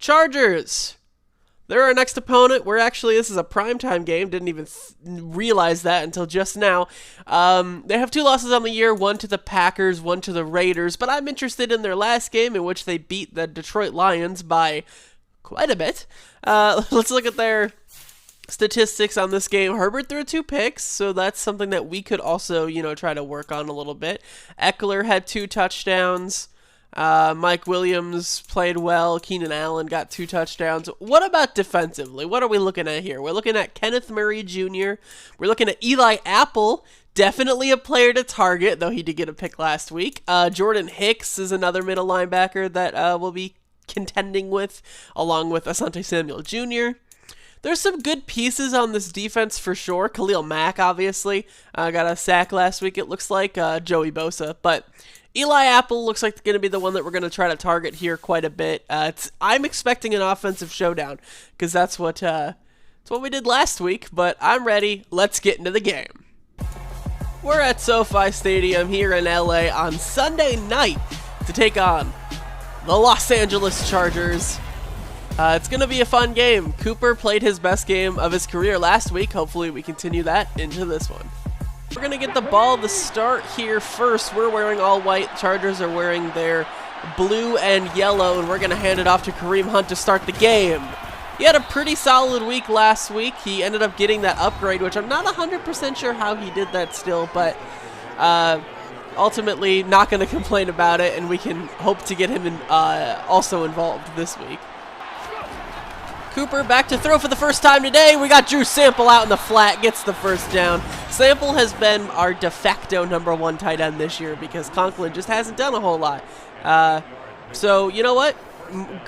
Chargers. They're our next opponent. This is a primetime game. Didn't even realize that until just now. They have 2 losses on the year, one to the Packers, one to the Raiders. But I'm interested in their last game, in which they beat the Detroit Lions by quite a bit. Let's look at their statistics on this game. Herbert threw 2 picks, so that's something that we could also, try to work on a little bit. Eckler had 2 touchdowns. Mike Williams played well. Keenan Allen got 2 touchdowns. What about defensively? What are we looking at here? We're looking at Kenneth Murray Jr. We're looking at Eli Apple. Definitely a player to target, though he did get a pick last week. Jordan Hicks is another middle linebacker that we'll be contending with, along with Asante Samuel Jr. There's some good pieces on this defense for sure. Khalil Mack, obviously, got a sack last week, it looks like. Joey Bosa. But Eli Apple looks like going to be the one that we're going to try to target here quite a bit. I'm expecting an offensive showdown, because that's what we did last week. But I'm ready. Let's get into the game. We're at SoFi Stadium here in LA on Sunday night to take on the Los Angeles Chargers. It's going to be a fun game. Cooper played his best game of his career last week. Hopefully we continue that into this one. We're going to get the ball to start here first. We're wearing all white. Chargers are wearing their blue and yellow, and we're going to hand it off to Kareem Hunt to start the game. He had a pretty solid week last week. He ended up getting that upgrade, which I'm not 100% sure how he did that still, but ultimately not going to complain about it, and we can hope to get him also involved this week. Cooper back to throw for the first time today. We got Drew Sample out in the flat, gets the first down. Sample has been our de facto #1 tight end this year because Conklin just hasn't done a whole lot. So, you know what?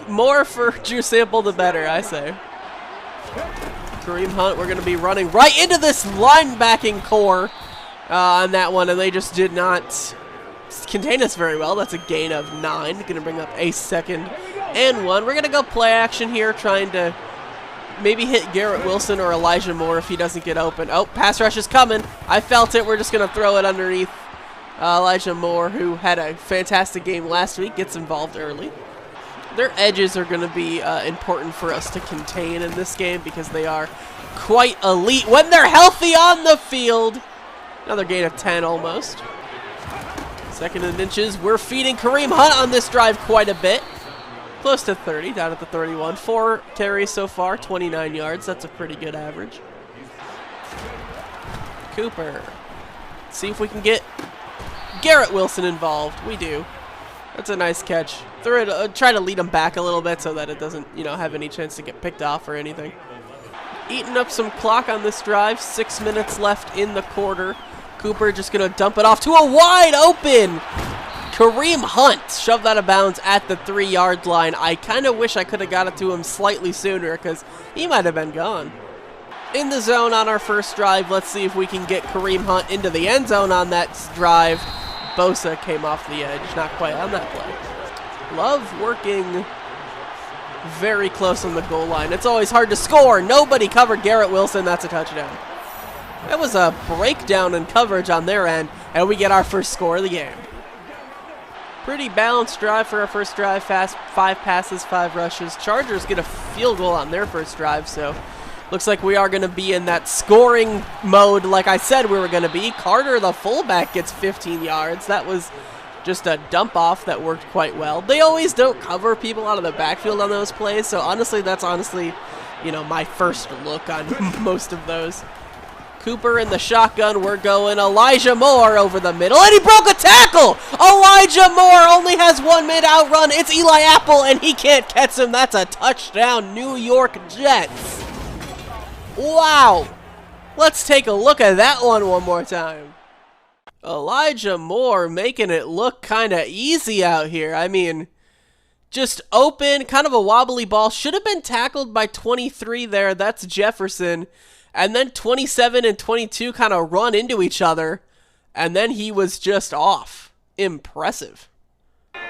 More for Drew Sample, the better, I say. Kareem Hunt, we're going to be running right into this linebacking core on that one, and they just did not contain us very well. That's a gain of 9. Going to bring up a 2nd and 1. We're going to go play action here, trying to maybe hit Garrett Wilson or Elijah Moore if he doesn't get open. Oh, pass rush is coming. I felt it. We're just going to throw it underneath Elijah Moore, who had a fantastic game last week, gets involved early. Their edges are going to be important for us to contain in this game because they are quite elite when they're healthy on the field. Another gain of 10 almost. 2nd and inches. We're feeding Kareem Hunt on this drive quite a bit. Close to 30, down at the 31. 4 carries so far, 29 yards. That's a pretty good average. Cooper. Let's see if we can get Garrett Wilson involved. We do. That's a nice catch. Try to lead him back a little bit so that it doesn't, have any chance to get picked off or anything. Eating up some clock on this drive. 6 minutes left in the quarter. Cooper just going to dump it off to a wide open Kareem Hunt. Shoved out of bounds at the 3-yard line. I kind of wish I could have got it to him slightly sooner because he might have been gone. In the zone on our first drive. Let's see if we can get Kareem Hunt into the end zone on that drive. Bosa came off the edge. Not quite on that play. Love working very close on the goal line. It's always hard to score. Nobody covered Garrett Wilson. That's a touchdown. That was a breakdown in coverage on their end, and we get our first score of the game. Pretty balanced drive for our first drive. Fast, 5 passes, 5 rushes. Chargers get a field goal on their first drive, so looks like we are going to be in that scoring mode like I said we were going to be. Carter, the fullback, gets 15 yards. That was just a dump off that worked quite well. They always don't cover people out of the backfield on those plays, so that's honestly, my first look on most of those. Cooper in the shotgun. We're going Elijah Moore over the middle, and he broke a tackle. Elijah Moore only has 1 man to outrun. It's Eli Apple, and he can't catch him. That's a touchdown, New York Jets. Wow. Let's take a look at that one more time. Elijah Moore making it look kind of easy out here. I mean, just open, kind of a wobbly ball. Should have been tackled by 23 there. That's Jefferson. And then 27 and 22 kind of run into each other. And then he was just off. Impressive.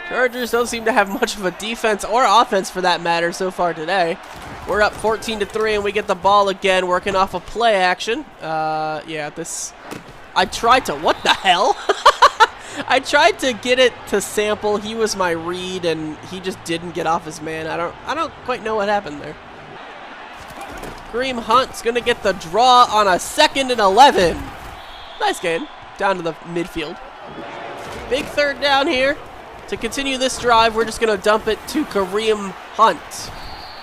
Chargers don't seem to have much of a defense or offense for that matter so far today. We're up 14-3 and we get the ball again, working off a play action. I tried to, what the hell? I tried to get it to sample. He was my read, and he just didn't get off his man. I don't quite know what happened there. Kareem Hunt's gonna get the draw on a 2nd and 11. Nice game. Down to the midfield. Big 3rd down here. To continue this drive, we're just gonna dump it to Kareem Hunt.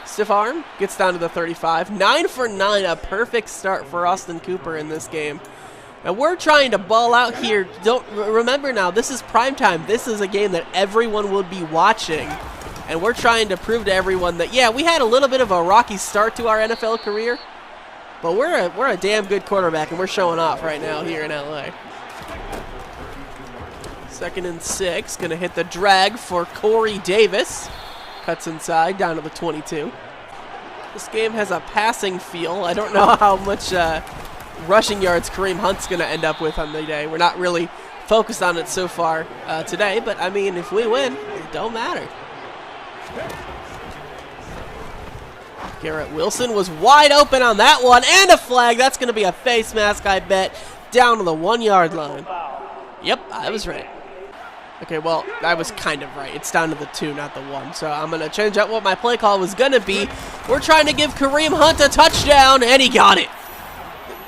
Stiff arm, gets down to the 35. 9 for 9, a perfect start for Austin Cooper in this game. And we're trying to ball out here. Don't remember now, this is primetime. This is a game that everyone will be watching. And we're trying to prove to everyone that, yeah, we had a little bit of a rocky start to our NFL career, but we're a damn good quarterback, and we're showing off right now here in LA. 2nd and 6, gonna hit the drag for Corey Davis. Cuts inside, down to the 22. This game has a passing feel. I don't know how much rushing yards Kareem Hunt's going to end up with on the day. We're not really focused on it so far today, but I mean, if we win, it don't matter. Garrett Wilson was wide open on that one, and a flag. That's going to be a face mask, I bet, down to the 1-yard line. Yep, I was right. Okay, well, I was kind of right. It's down to the 2, not the 1. So I'm going to change up what my play call was going to be. We're trying to give Kareem Hunt a touchdown, and he got it.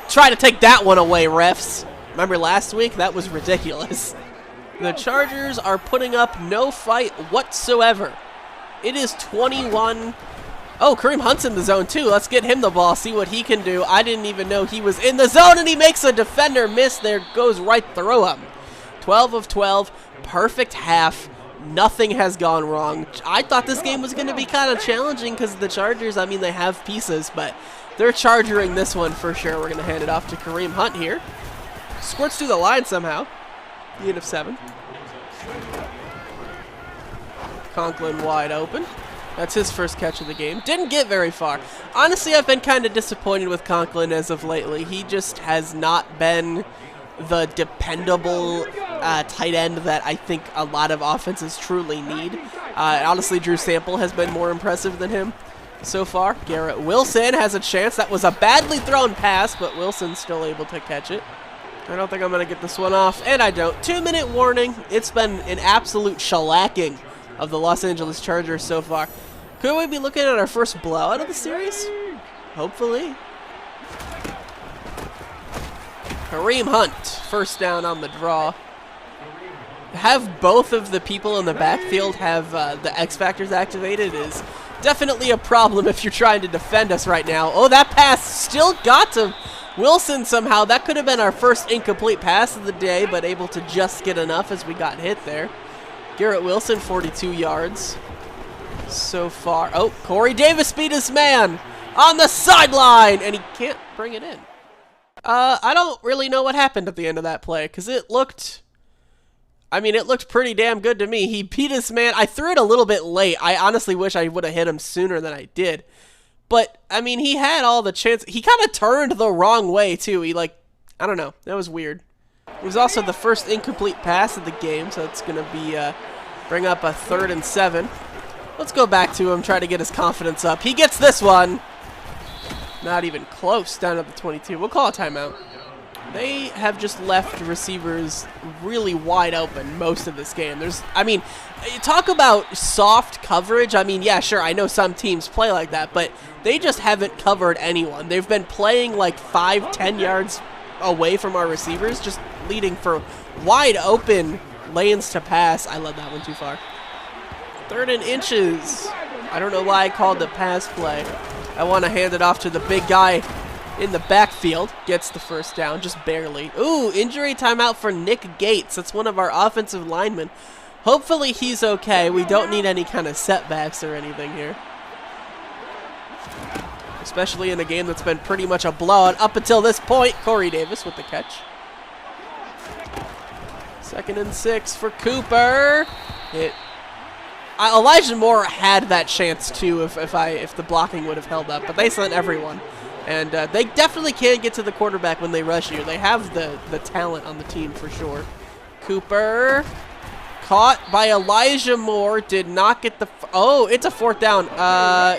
Try to take that one away, refs. Remember last week? That was ridiculous. The Chargers are putting up no fight whatsoever. It is 21. Oh, Kareem Hunt's in the zone, too. Let's get him the ball, see what he can do. I didn't even know he was in the zone, and he makes a defender miss. There goes right through him. 12 of 12. Perfect half. Nothing has gone wrong. I thought this game was going to be kind of challenging because the Chargers, I mean, they have pieces, but they're charging this one for sure. We're going to hand it off to Kareem Hunt here. Squirts through the line somehow. Gain of 7. Conklin wide open. That's his first catch of the game. Didn't get very far. Honestly, I've been kind of disappointed with Conklin as of lately. He just has not been the dependable tight end that I think a lot of offenses truly need. Honestly, Drew Sample has been more impressive than him so far. Garrett Wilson has a chance. That was a badly thrown pass, but Wilson's still able to catch it. I don't think I'm going to get this one off, and I don't. 2-minute warning. It's been an absolute shellacking of the Los Angeles Chargers so far. Could we be looking at our first blowout of the series? Hopefully. Kareem Hunt, first down on the draw. Have both of the people in the backfield have the X Factors activated is definitely a problem if you're trying to defend us right now. Oh, that pass still got to Wilson somehow. That could have been our first incomplete pass of the day, but able to just get enough as we got hit there. Garrett Wilson, 42 yards so far. Oh, Corey Davis beat his man on the sideline, and he can't bring it in. I don't really know what happened at the end of that play, because it looked pretty damn good to me. He beat his man. I threw it a little bit late. I honestly wish I would have hit him sooner than I did. But, I mean, he had all the chance. He kind of turned the wrong way, too. I don't know. That was weird. It was also the first incomplete pass of the game, so it's going to be, bring up a 3rd and 7. Let's go back to him, try to get his confidence up. He gets this one. Not even close, down at the 22. We'll call a timeout. They have just left receivers really wide open most of this game. Talk about soft coverage. I mean, yeah, sure, I know some teams play like that, but they just haven't covered anyone. They've been playing like 5-10 yards away from our receivers, just leading for wide open lanes to pass. I led that one too far. 3rd and inches. I don't know why I called the pass play. I want to hand it off to the big guy in the backfield. Gets the first down, just barely. Ooh, injury timeout for Nick Gates. That's one of our offensive linemen. Hopefully he's okay. We don't need any kind of setbacks or anything here. Especially in a game that's been pretty much a blowout up until this point. Corey Davis with the catch. 2nd and 6 for Cooper. Elijah Moore had that chance too if the blocking would have held up, but they sent everyone. And they definitely can get to the quarterback when they rush you. They have the talent on the team for sure. Cooper caught by Elijah Moore, did not get the... Oh, it's a 4th down.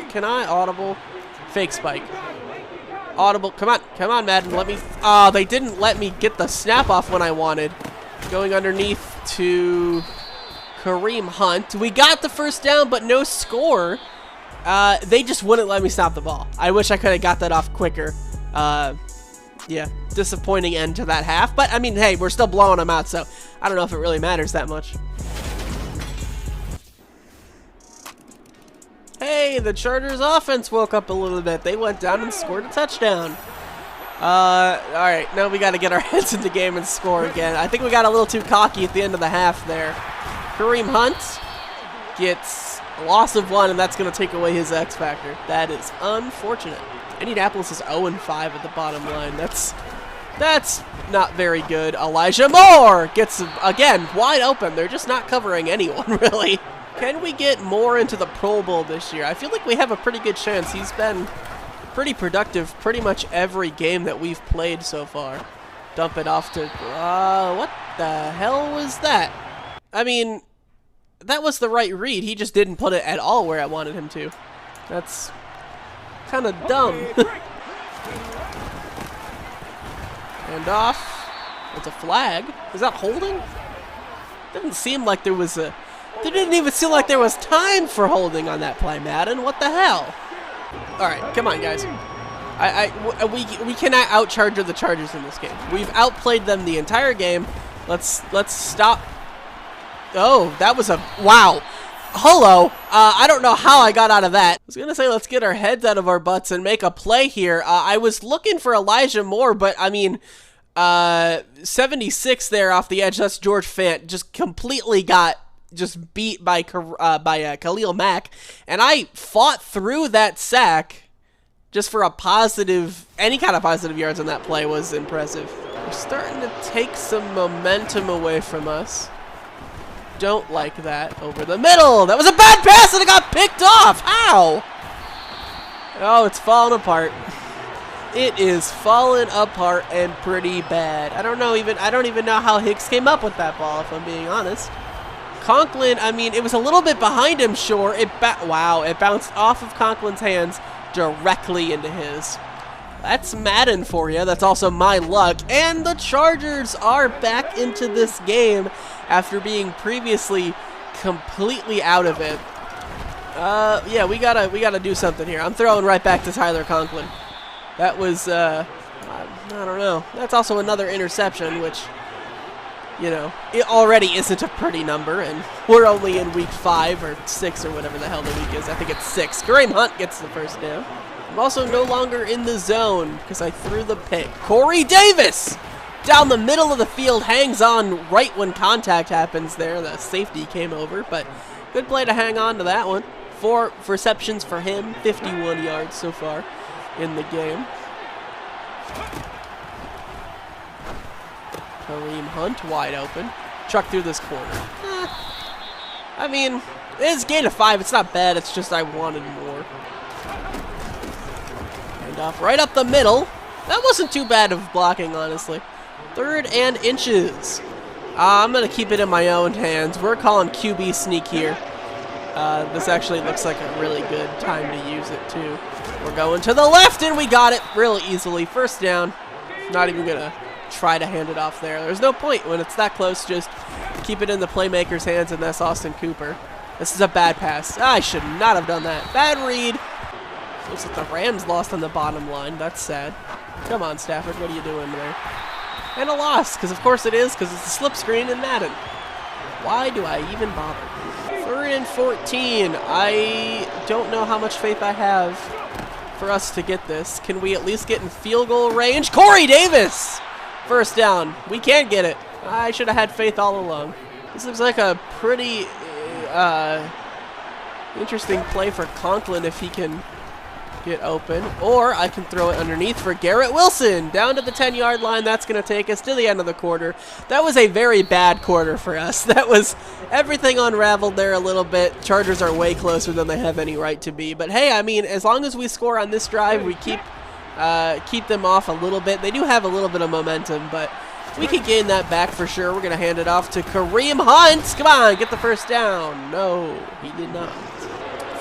Can I audible? Fake spike. Audible. Come on, Madden. Let me... Oh, they didn't let me get the snap off when I wanted. Going underneath to Kareem Hunt. We got the first down, but no score. They just wouldn't let me stop the ball. I wish I could have got that off quicker. Yeah, disappointing end to that half. But, I mean, hey, we're still blowing them out, so I don't know if it really matters that much. Hey, the Chargers offense woke up a little bit. They went down and scored a touchdown. Alright, now we got to get our heads in the game and score again. I think we got a little too cocky at the end of the half there. Kareem Hunt gets a loss of 1, and that's going to take away his X factor. That is unfortunate. Indianapolis is 0-5 at the bottom line. That's not very good. Elijah Moore gets, again, wide open. They're just not covering anyone, really. Can we get Moore into the Pro Bowl this year? I feel like we have a pretty good chance. He's been pretty productive pretty much every game that we've played so far. Dump it off to, what the hell was that? I mean, that was the right read. He just didn't put it at all where I wanted him to. That's kind of dumb. And off. It's a flag. Is that holding? Didn't seem like there was a... There didn't even seem like there was time for holding on that play, Madden. What the hell? All right, come on, guys. We cannot outcharge the Chargers in this game. We've outplayed them the entire game. Let's stop. Oh, that was a wow. Hello. I don't know how I got out of that. I was gonna say let's get our heads out of our butts and make a play here. I was looking for Elijah Moore, but I mean, 76 there off the edge. That's George Fant. Just completely got beat by Khalil Mack, and I fought through that sack just for a positive, any kind of positive yards on that play was impressive. We're starting to take some momentum away from us. Don't like that. Over the middle. That was a bad pass and it got picked off. How? Oh, it's falling apart. It is falling apart and pretty bad. I don't even know how Hicks came up with that ball, if I'm being honest. Conklin, I mean, it was a little bit behind him, sure. Wow, it bounced off of Conklin's hands directly into his. That's Madden for you. That's also my luck. And the Chargers are back into this game after being previously completely out of it. Yeah, we gotta do something here. I'm throwing right back to Tyler Conklin. That was, I don't know. That's also another interception, which, you know, it already isn't a pretty number, and we're only in week 5 or 6 or whatever the hell the week is. I think it's 6. Kareem Hunt gets the first down. I'm also no longer in the zone because I threw the pick. Corey Davis down the middle of the field, hangs on right when contact happens there. The safety came over, but good play to hang on to that one. 4 receptions for him, 51 yards so far in the game. Kareem Hunt wide open. Truck through this corner. I mean, it's gain of 5. It's not bad. It's just I wanted more. And off right up the middle. That wasn't too bad of blocking, honestly. 3rd and inches. I'm going to keep it in my own hands. We're calling QB sneak here. This actually looks like a really good time to use it, too. We're going to the left, and we got it real easily. First down. Not even going to try to hand it off there. There's no point when it's that close. Just keep it in the playmaker's hands, and that's Austin Cooper. This is a bad pass. I should not have done that. Bad read. Looks like the Rams lost on the bottom line. That's sad. Come on, Stafford. What are you doing there? And a loss, because of course it is, because it's a slip screen in Madden. Why do I even bother? 3rd and 14. I don't know how much faith I have for us to get this. Can we at least get in field goal range? Corey Davis! First down. We can't get it. I should have had faith all along. This looks like a pretty interesting play for Conklin if he can get open. Or I can throw it underneath for Garrett Wilson. Down to the 10-yard line. That's going to take us to the end of the quarter. That was a very bad quarter for us. That was everything unraveled there a little bit. Chargers are way closer than they have any right to be. But hey, I mean, as long as we score on this drive, we keep them off a little bit. They do have a little bit of momentum, but we can gain that back for sure. We're going to hand it off to Kareem Hunt. Come on, get the first down. No, he did not.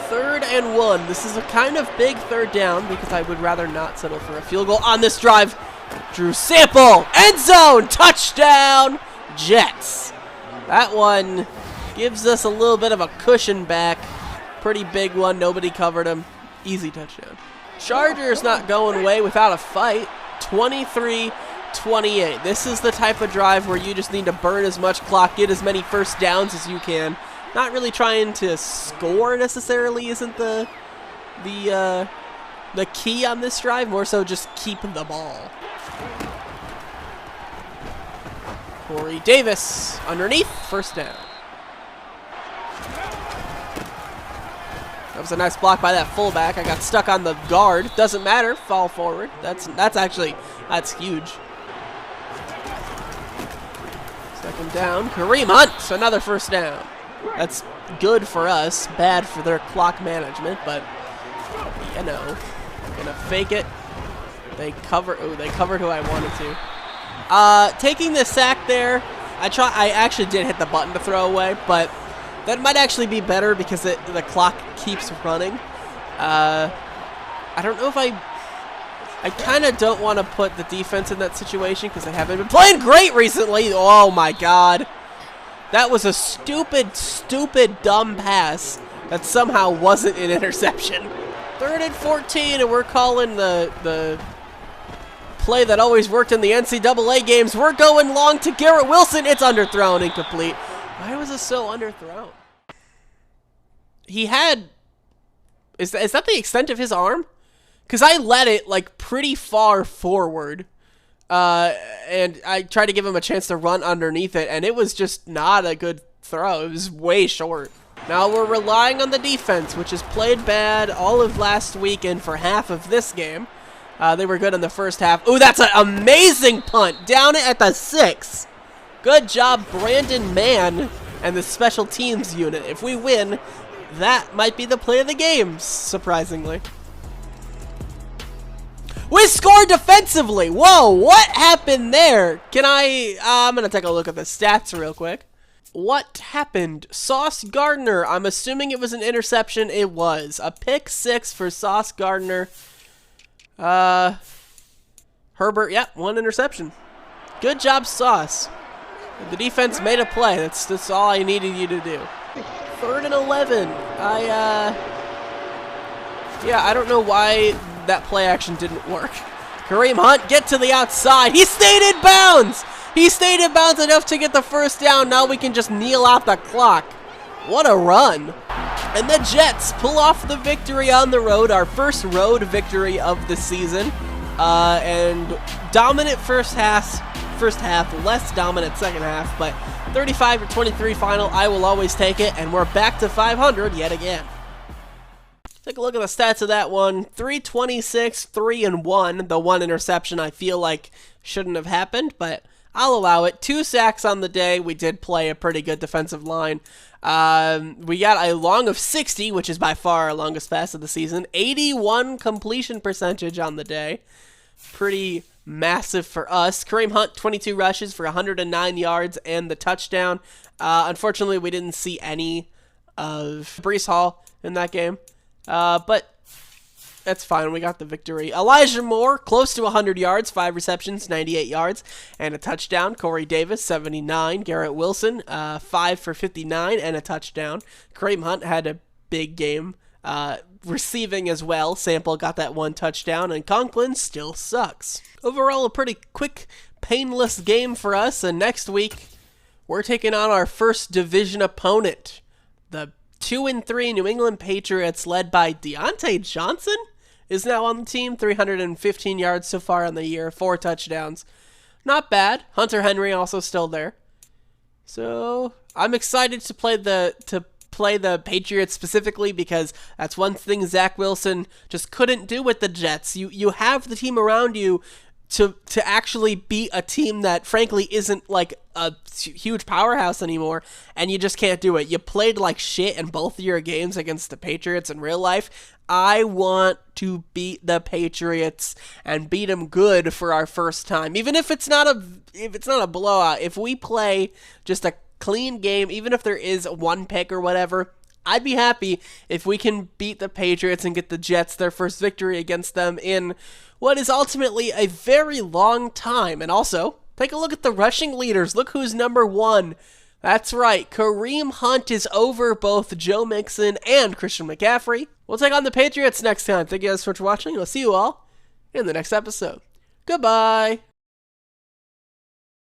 3rd and 1. This is a kind of big 3rd down because I would rather not settle for a field goal on this drive. Drew Sample, end zone, touchdown. Jets. That one gives us a little bit of a cushion back. Pretty big one. Nobody covered him. Easy touchdown. Chargers not going away without a fight. 23-28. This is the type of drive where you just need to burn as much clock, get as many first downs as you can. Not really trying to score necessarily isn't the key on this drive. More so just keep the ball. Corey Davis underneath, first down. That was a nice block by that fullback. I got stuck on the guard. Doesn't matter. Fall forward. That's huge. Second down. Kareem Hunt, another first down. That's good for us. Bad for their clock management, but you know, gonna fake it. They cover. Oh, they covered who I wanted to. Taking the sack there. I actually did hit the button to throw away, but that might actually be better because the clock keeps running. I don't know if I kind of don't want to put the defense in that situation because they haven't been playing great recently. Oh my God. That was a stupid, dumb pass that somehow wasn't an interception. 3rd and 14, and we're calling the play that always worked in the NCAA games. We're going long to Garrett Wilson. It's underthrown, incomplete. Why was it so underthrown? He had... Is that the extent of his arm? Because I let it, like, pretty far forward. And I tried to give him a chance to run underneath it, and it was just not a good throw. It was way short. Now we're relying on the defense, which has played bad all of last week and for half of this game. They were good in the first half. Ooh, that's an amazing punt. Down it at the 6. Good job, Brandon Mann and the special teams unit. If we win, that might be the play of the game, surprisingly. We scored defensively. Whoa, what happened there? I'm going to take a look at the stats real quick. What happened? Sauce Gardner. I'm assuming it was an interception. It was. A pick 6 for Sauce Gardner. Herbert, yep, 1 interception. Good job, Sauce. The defense made a play. That's all I needed you to do. 3rd and 11. I don't know why that play action didn't work. Kareem Hunt, get to the outside. He stayed in bounds. He stayed in bounds enough to get the first down. Now we can just kneel out the clock. What a run. And the Jets pull off the victory on the road, our first road victory of the season. And dominant first half, less dominant second half, but 35-23 final. I will always take it, and we're back to 500 yet again. Take a look at the stats of that one. 326, 3-1. The 1 interception I feel like shouldn't have happened, but I'll allow it. 2 sacks on the day. We did play a pretty good defensive line. We got a long of 60, which is by far our longest pass of the season. 81 completion percentage on the day. Pretty massive for us. Kareem Hunt, 22 rushes for 109 yards and the touchdown. Unfortunately, we didn't see any of Breece Hall in that game. But that's fine. We got the victory. Elijah Moore, close to 100 yards, 5 receptions, 98 yards, and a touchdown. Corey Davis, 79. Garrett Wilson, 5 for 59 and a touchdown. Kareem Hunt had a big game, receiving as well. Sample got that 1 touchdown, and Conklin still sucks. Overall, a pretty quick, painless game for us, and next week, we're taking on our first division opponent, the 2-3 New England Patriots, led by Deontay Johnson, is now on the team. 315 yards so far on the year, 4 touchdowns. Not bad. Hunter Henry also still there. So I'm excited to play the Patriots specifically because that's one thing Zach Wilson just couldn't do with the Jets. You have the team around you to actually beat a team that frankly isn't like a huge powerhouse anymore, and you just can't do it. You played like shit in both of your games against the Patriots in real life. I want to beat the Patriots and beat them good for our first time, even if it's not a blowout. If we play just a clean game, even if there is 1 pick or whatever, I'd be happy if we can beat the Patriots and get the Jets their first victory against them in what is ultimately a very long time, and also Take a look at the rushing leaders. Look who's number 1. That's right. Kareem Hunt is over both Joe Mixon and Christian McCaffrey. We'll take on the Patriots next time. Thank you guys so much for watching. I'll see you all in the next episode. Goodbye.